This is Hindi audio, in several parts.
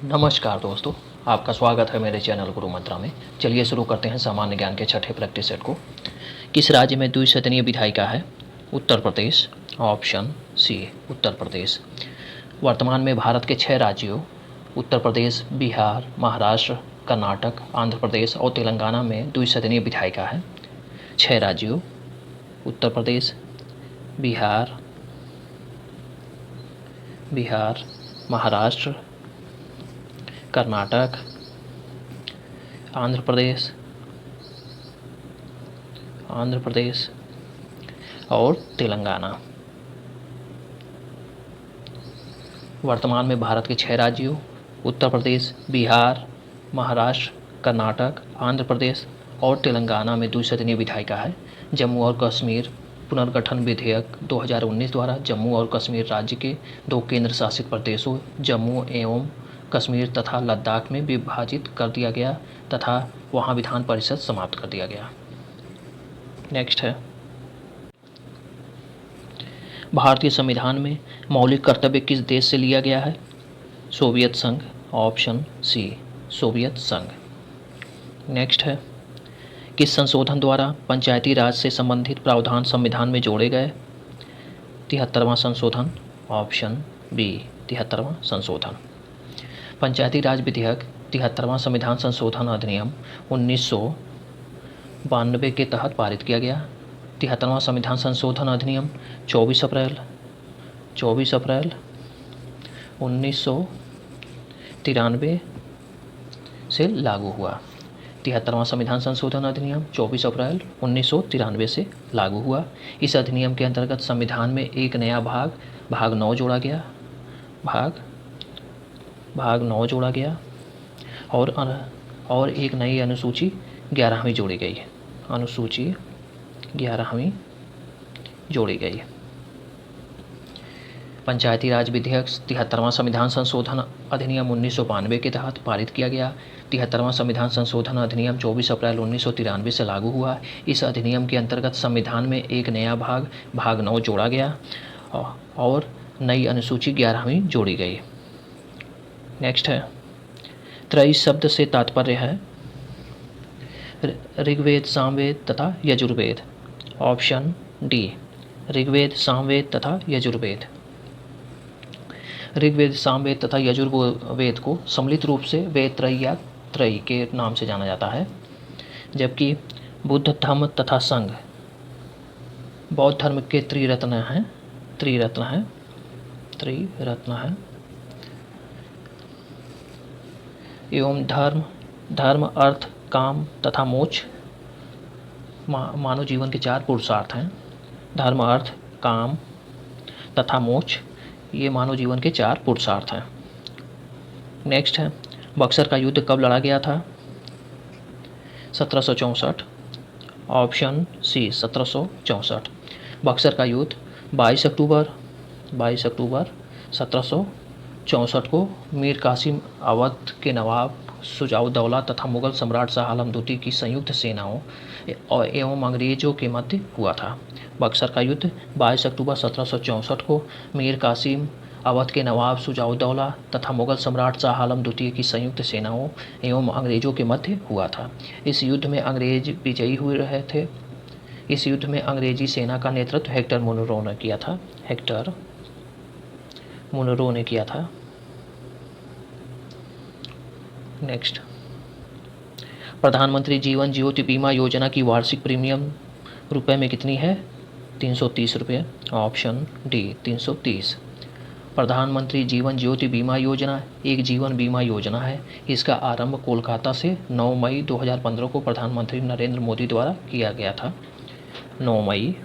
नमस्कार दोस्तों, आपका स्वागत है मेरे चैनल गुरु मंत्रा में। चलिए शुरू करते हैं सामान्य ज्ञान के छठे प्रैक्टिस सेट को। किस राज्य में द्विसदनीय विधायिका है? उत्तर प्रदेश। Option C Uttar Pradesh. वर्तमान में भारत के 6 राज्यों उत्तर प्रदेश, बिहार, महाराष्ट्र, कर्नाटक, आंध्र प्रदेश और तेलंगाना में द्विसदनीय विधायिका है। 6 राज्यों उत्तर प्रदेश, बिहार, महाराष्ट्र, कर्नाटक, आंध्र प्रदेश और तेलंगाना। वर्तमान में भारत के 6 राज्यों उत्तर प्रदेश, बिहार, महाराष्ट्र, कर्नाटक, आंध्र प्रदेश और तेलंगाना में द्विसदनीय विधायिका है। जम्मू और कश्मीर पुनर्गठन विधेयक 2019 द्वारा जम्मू और कश्मीर राज्य के 2 केंद्र शासित प्रदेशों जम्मू एवं कश्मीर तथा लद्दाख में विभाजित कर दिया गया तथा वहां विधान परिषद समाप्त कर दिया गया। नेक्स्ट है, भारतीय संविधान में मौलिक कर्तव्य किस देश से लिया गया है? सोवियत संघ। ऑप्शन सी सोवियत संघ। नेक्स्ट है, किस संशोधन द्वारा पंचायती राज से संबंधित प्रावधान संविधान में जोड़े गए? 73वां संशोधन। ऑप्शन बी 73वां संशोधन। पंचायती राज विधेयक 73वां संविधान संशोधन अधिनियम 1992 के तहत पारित किया गया। 73वां संविधान संशोधन अधिनियम 24 अप्रैल 1993 से लागू हुआ। 73वां संविधान संशोधन अधिनियम 24 अप्रैल 1993 से लागू हुआ। इस अधिनियम के अंतर्गत संविधान में एक नया भाग 9 जोड़ा गया। भाग 9 जोड़ा गया और एक नई अनुसूची 11वीं जोड़ी गई। अनुसूची 11वीं जोड़ी गई। पंचायती राज विधेयक 73वां संविधान संशोधन अधिनियम 1992 के तहत पारित किया गया। 73वां संविधान संशोधन अधिनियम 24 अप्रैल 1993 से लागू हुआ। इस अधिनियम के अंतर्गत संविधान में एक नया भाग 9 जोड़ा गया और नई अनुसूची 11वीं जोड़ी गई। नेक्स्ट है, त्रयी शब्द से तात्पर्य है ऋग्वेद, सामवेद तथा यजुर्वेद। ऑप्शन डी ऋग्वेद, सामवेद तथा यजुर्वेद। ऋग्वेद, सामवेद तथा यजुर्वेद को सम्मिलित रूप से वेद त्रयी या त्रयी के नाम से जाना जाता है। जबकि बुद्ध धम्म तथा संघ बौद्ध धर्म के त्रिरत्न हैं एवं धर्म अर्थ काम तथा मोक्ष मानव जीवन के 4 पुरुषार्थ हैं। धर्म अर्थ काम तथा मोक्ष ये मानव जीवन के 4 पुरुषार्थ हैं। नेक्स्ट है, बक्सर का युद्ध कब लड़ा गया था? 1764। Option C 1764। बक्सर का युद्ध 22 अक्टूबर 1764 को मीर कासिम अवध के नवाब शुजाउद्दौला तथा मुगल सम्राट शाह आलम द्वितीय की संयुक्त सेनाओं एवं अंग्रेजों के मध्य हुआ था। बक्सर का युद्ध 22 अक्टूबर 1764 को मीर कासिम अवध के नवाब शुजाउद्दौला तथा मुगल सम्राट शाह आलम द्वितीय की संयुक्त सेनाओं एवं अंग्रेजों के मध्य हुआ था। इस युद्ध में अंग्रेज विजयी हुए रहे थे। इस युद्ध में अंग्रेजी सेना का नेतृत्व हेक्टर मुनरो ने किया था। नेक्स्ट, प्रधानमंत्री जीवन ज्योति बीमा योजना की वार्षिक प्रीमियम रुपए में कितनी है? 330 रुपये। Option D 330। प्रधानमंत्री जीवन ज्योति बीमा योजना एक जीवन बीमा योजना है। इसका आरंभ कोलकाता से 9 मई 2015 को प्रधानमंत्री नरेंद्र मोदी द्वारा किया गया था। 9 मई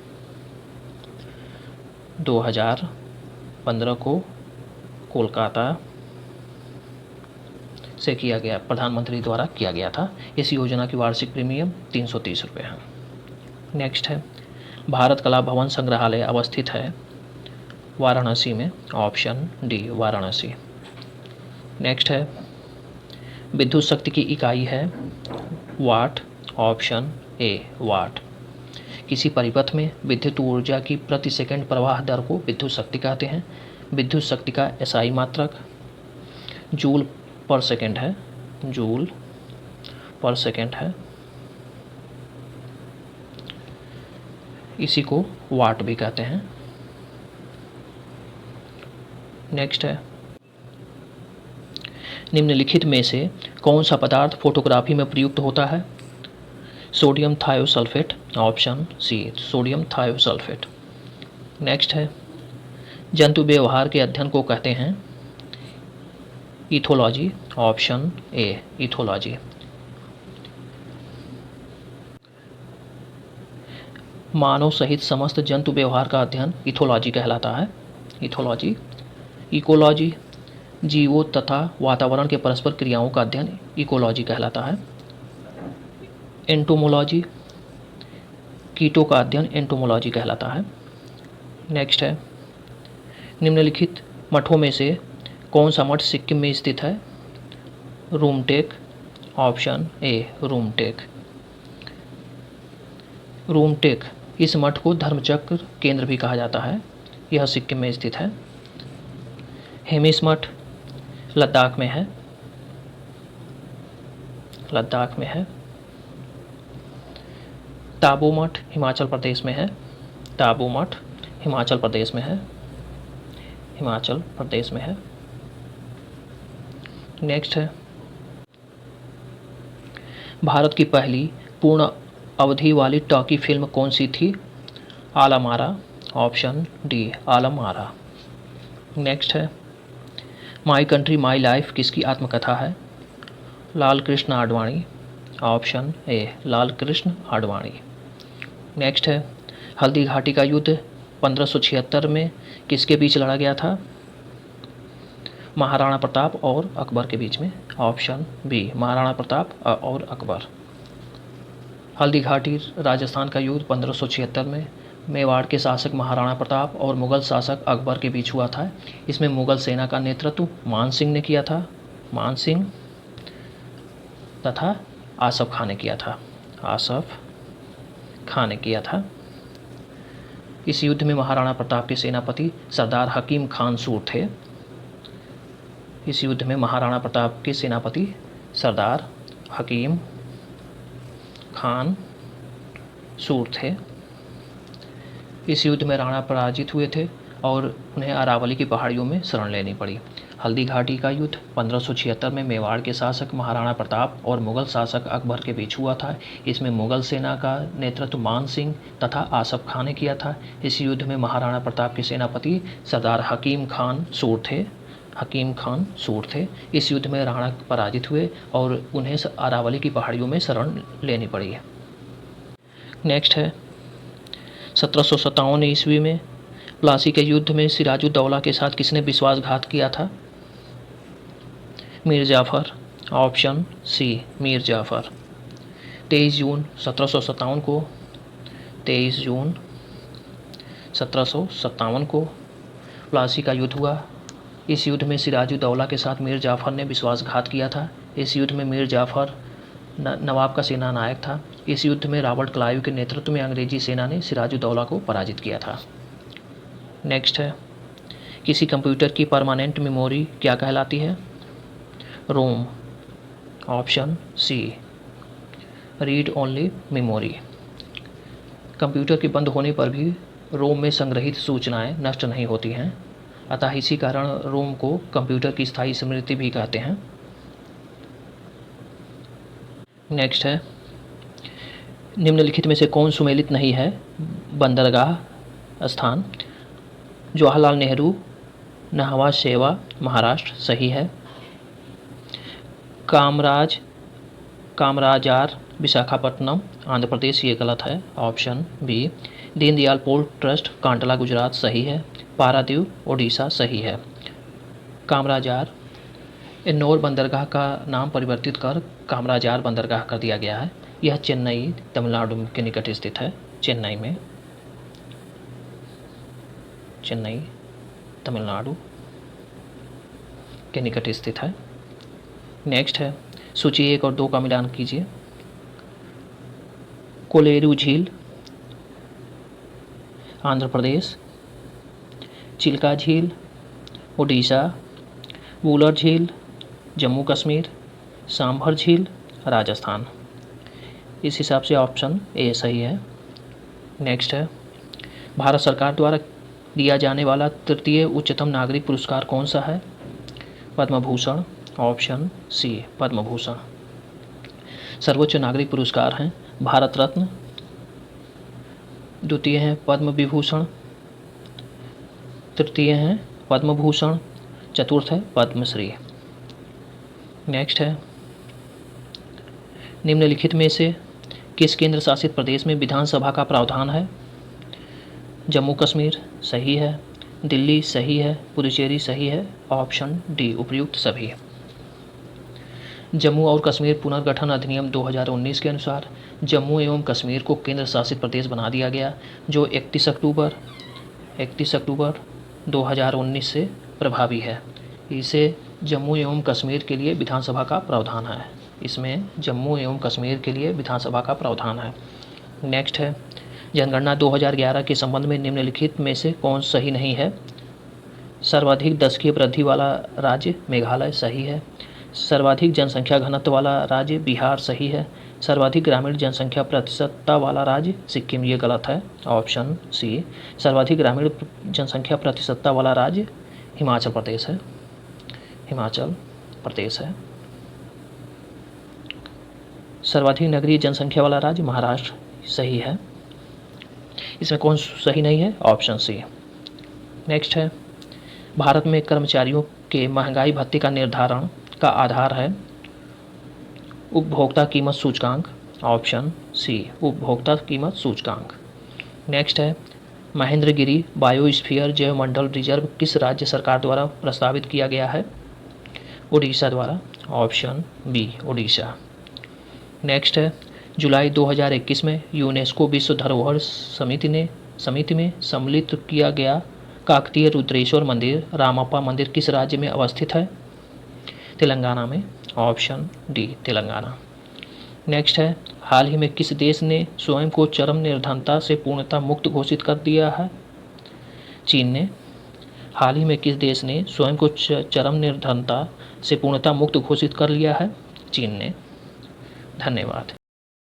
2015 को कोलकाता से प्रधानमंत्री द्वारा किया गया था। इस योजना की वार्षिक प्रीमियम 330 रुपये है। नेक्स्ट है, भारत कला भवन संग्रहालय अवस्थित है वाराणसी में। Option D Varanasi. नेक्स्ट है, विद्युत शक्ति की इकाई है वाट। ऑप्शन ए वाट। किसी परिपथ में विद्युत ऊर्जा की प्रति सेकंड प्रवाह दर को विद्युत शक्ति कहते हैं। विद्युत शक्ति का एसआई मात्रक जूल पर सेकेंड है, जूल पर सेकेंड है। इसी को वाट भी कहते हैं। नेक्स्ट है, निम्नलिखित में से कौन सा पदार्थ फोटोग्राफी में प्रयुक्त होता है? Sodium thiosulphate, option C sodium thiosulphate. Next है, जंतु व्यवहार के अध्ययन को कहते हैं? Ethology, option A ethology. मानव सहित समस्त जंतु व्यवहार का अध्ययन इथोलॉजी कहलाता है। इथोलॉजी। इकोलॉजी, जीवों तथा वातावरण के परस्पर क्रियाओं का अध्ययन इकोलॉजी कहलाता है। एंटोमोलॉजी, कीटों का अध्ययन एंटोमोलॉजी कहलाता है। नेक्स्ट है, निम्नलिखित मठों में से कौन सा मठ सिक्किम में स्थित है? Rumtek, option A Rumtek. रूमटेक, इस मठ को धर्मचक्र केंद्र भी कहा जाता है। यह सिक्किम में स्थित है। हेमिस मठ लद्दाख में है। लद्दाख में है। ताबो मठ हिमाचल प्रदेश में है। ताबो मठ हिमाचल प्रदेश में है। हिमाचल प्रदेश में है। नेक्स्ट है, भारत की पहली पूर्ण अवधि वाली टॉकी फिल्म कौन सी थी? Alam Ara, option D Alam Ara. Next है, माई कंट्री माई लाइफ किसकी आत्मकथा है? Lal Krishna Advani, option A Lal Krishna Advani. Next है, हल्दी घाटी का युद्ध 1576 में किसके बीच लड़ा गया था? महाराणा प्रताप और अकबर के बीच में, ऑप्शन बी महाराणा प्रताप और अकबर। हल्दी घाटी राजस्थान का युद्ध 1576 में मेवाड़ के शासक महाराणा प्रताप और मुगल शासक अकबर के बीच हुआ था। इसमें मुगल सेना का नेतृत्व मान सिंह ने किया था। मान सिंह तथा आसफ खां ने किया था। आसफ खां ने किया था। इस युद्ध में महाराणा प्रताप के सेनापति सरदार हकीम खान सूर थे। इस युद्ध में महाराणा प्रताप के सेनापति सरदार हकीम खान सूर थे। इस युद्ध में राणा पराजित हुए थे और उन्हें अरावली की पहाड़ियों में शरण लेनी पड़ी। हल्दी घाटी का युद्ध 1576 में मेवाड़ के शासक महाराणा प्रताप और मुगल शासक अकबर के बीच हुआ था। इसमें मुगल सेना का नेतृत्व मान सिंह तथा आसफ खां ने किया था। इस युद्ध में महाराणा प्रताप के सेनापति सरदार हकीम खान सूर थे। हकीम खान सूर थे। इस युद्ध में राणा पराजित हुए और उन्हें अरावली की पहाड़ियों में शरण लेनी पड़ी। नेक्स्ट है, 1757 ईस्वी में प्लासी के युद्ध में सिराजुद्दौला के साथ किसने विश्वासघात किया था? Mir Jafar, option C Mir Jafar. 23 June 1757 को 23 जून 1757 को प्लासी का युद्ध हुआ। इस युद्ध में सिराजुद्दौला के साथ मीर जाफ़र ने विश्वासघात किया था। इस युद्ध में मीर जाफ़र नवाब का सेना नायक था। इस युद्ध में रॉबर्ट क्लाइव के नेतृत्व में अंग्रेजी सेना ने सिराजुद्दौला को पराजित किया था। नेक्स्ट है, किसी कंप्यूटर की परमानेंट मेमोरी क्या कहलाती है? ROM, option C read only memory. Computer के बंद होने पर भी रोम में संग्रहित सूचनाएं नष्ट नहीं होती हैं, अतः इसी कारण रोम को कंप्यूटर की स्थायी स्मृति भी कहते हैं। नेक्स्ट है, निम्नलिखित में से कौन सुमेलित नहीं है? बंदरगाह स्थान जवाहरलाल नेहरू नहवा शेवा महाराष्ट्र सही है। कामराजार विशाखापट्टनम आंध्र प्रदेश ये गलत है, option B. Deendayal port trust Kandla Gujarat सही है। पारादीप ओडिशा सही है। कामराजार एन्नौर बंदरगाह का नाम परिवर्तित कर कामराजार बंदरगाह कर दिया गया है। यह चेन्नई तमिलनाडु के निकट स्थित है। चेन्नई तमिलनाडु के निकट स्थित है। नेक्स्ट है, सूची 1 और 2 का मिलान कीजिए। कोलेरू झील आंध्र प्रदेश, चिल्का झील उड़ीसा, वूलर झील जम्मू कश्मीर, सांभर झील, राजस्थान। इस हिसाब से ऑप्शन ए सही है। नेक्स्ट है, भारत सरकार द्वारा दिया जाने वाला तृतीय उच्चतम नागरिक पुरस्कार कौन सा है? Padma Bhushan, option C Padma Bhushan. सर्वोच्च नागरिक पुरस्कार हैं भारत रत्न, द्वितीय है पद्म विभूषण, तृतीय है पद्म भूषण, चतुर्थ है पद्मश्री। नेक्स्ट है, निम्नलिखित में से किस केंद्र शासित प्रदेश में विधानसभा का प्रावधान है? जम्मू कश्मीर सही है, दिल्ली सही है, पुडुचेरी सही है, ऑप्शन डी उपयुक्त सभी। जम्मू और कश्मीर पुनर्गठन अधिनियम 2019 के अनुसार जम्मू एवं कश्मीर को केंद्र शासित प्रदेश बना दिया गया, जो 31 अक्टूबर 2019 से प्रभावी है। इसे जम्मू एवं कश्मीर के लिए विधानसभा का प्रावधान है। इसमें जम्मू एवं कश्मीर के लिए विधानसभा का प्रावधान है। नेक्स्ट है, जनगणना 2011 के संबंध में निम्नलिखित में से कौन सही नहीं है? सर्वाधिक दशकीय वृद्धि वाला राज्य मेघालय सही है, सर्वाधिक जनसंख्या घनत्व वाला राज्य बिहार सही है, सर्वाधिक ग्रामीण जनसंख्या प्रतिशतता वाला राज्य सिक्किम ये गलत है, ऑप्शन सी सर्वाधिक ग्रामीण जनसंख्या प्रतिशतता वाला राज्य हिमाचल प्रदेश है, हिमाचल प्रदेश है। सर्वाधिक नगरीय जनसंख्या वाला राज्य महाराष्ट्र सही है। इसमें कौन सही नहीं है? Option C. नेक्स्ट है, भारत में कर्मचारियों के महंगाई भत्ते का निर्धारण का आधार है उपभोक्ता कीमत सूचकांक, ऑप्शन सी उपभोक्ता कीमत सूचकांक। नेक्स्ट है, महेंद्रगिरी बायोस्फीयर जैवमंडल रिजर्व किस राज्य सरकार द्वारा प्रस्तावित किया गया है? उड़ीसा द्वारा, ऑप्शन बी उड़ीसा। नेक्स्ट है, जुलाई 2021 में यूनेस्को विश्व धरोहर समिति में सम्मिलित किया गया काकतीय रुद्रेश्वर मंदिर रामप्पा मंदिर किस राज्य में अवस्थित है? तेलंगाना में, ऑप्शन डी तेलंगाना। नेक्स्ट है, हाल ही में किस देश ने स्वयं को चरम निर्धनता से पूर्णतः मुक्त घोषित कर दिया है? चीन ने। हाल ही में किस देश ने स्वयं को चरम निर्धनता से पूर्णतः मुक्त घोषित कर लिया है? चीन ने। धन्यवाद।